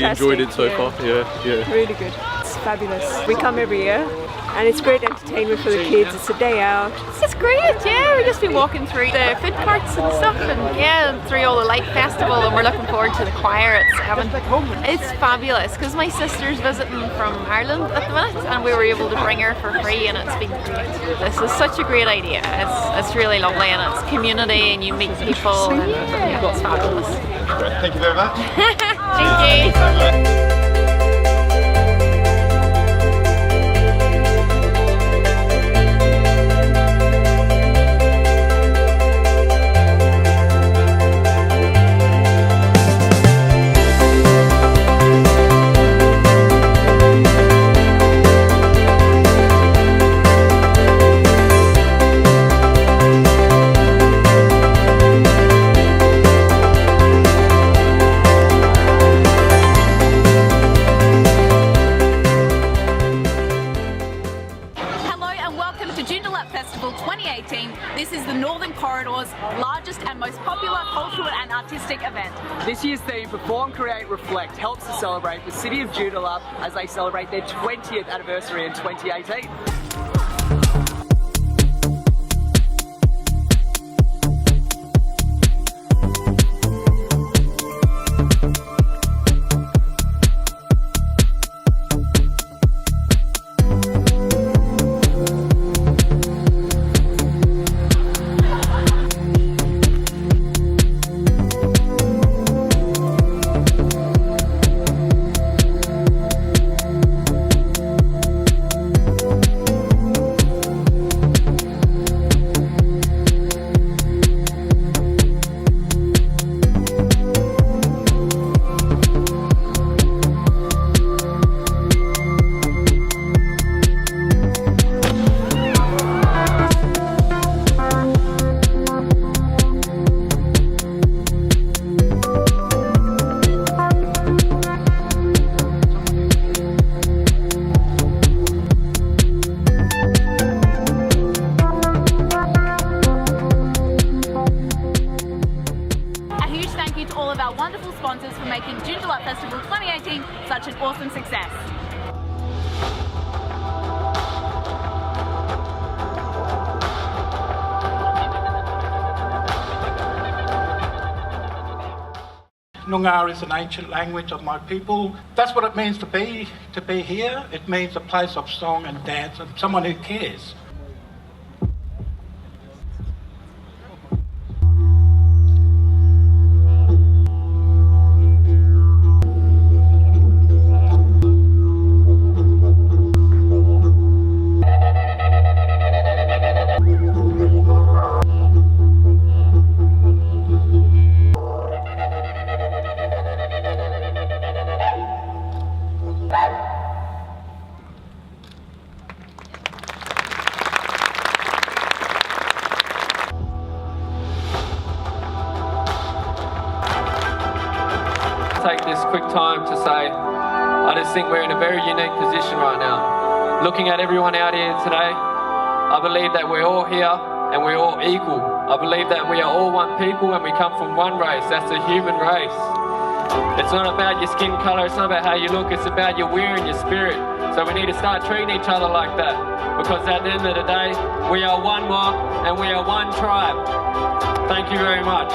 enjoyed it so far. Yeah. Really good. It's fabulous. We come every year and it's great entertainment for the kids. It's a day out. It's great, yeah. We've just been walking through the food carts and stuff, and through all the light festival, and we're looking forward to the choir at 7. It's fabulous because my sister's visiting from Ireland at the minute, and we were able to bring her for free, and it's been great. This is such a great idea. It's really lovely, and it's community, and you meet people, and it's fabulous. Thank you very much. Thank you. Festival 2018. This is the Northern Corridor's largest and most popular cultural and artistic event. This year's theme, Perform, Create, Reflect, helps to celebrate the city of Joondalup as they celebrate their 20th anniversary in 2018. All of our wonderful sponsors for making Joondalup Festival 2018 such an awesome success. Noongar is an ancient language of my people. That's what it means to be here. It means a place of song and dance and someone who cares. Take this quick time to say, I just think we're in a very unique position right now. Looking at everyone out here today, I believe that we're all here and we're all equal. I believe that we are all one people and we come from one race, that's the human race. It's not about your skin colour, it's not about how you look, it's about your will and your spirit. So we need to start treating each other like that, because at the end of the day, we are one mob and we are one tribe. Thank you very much.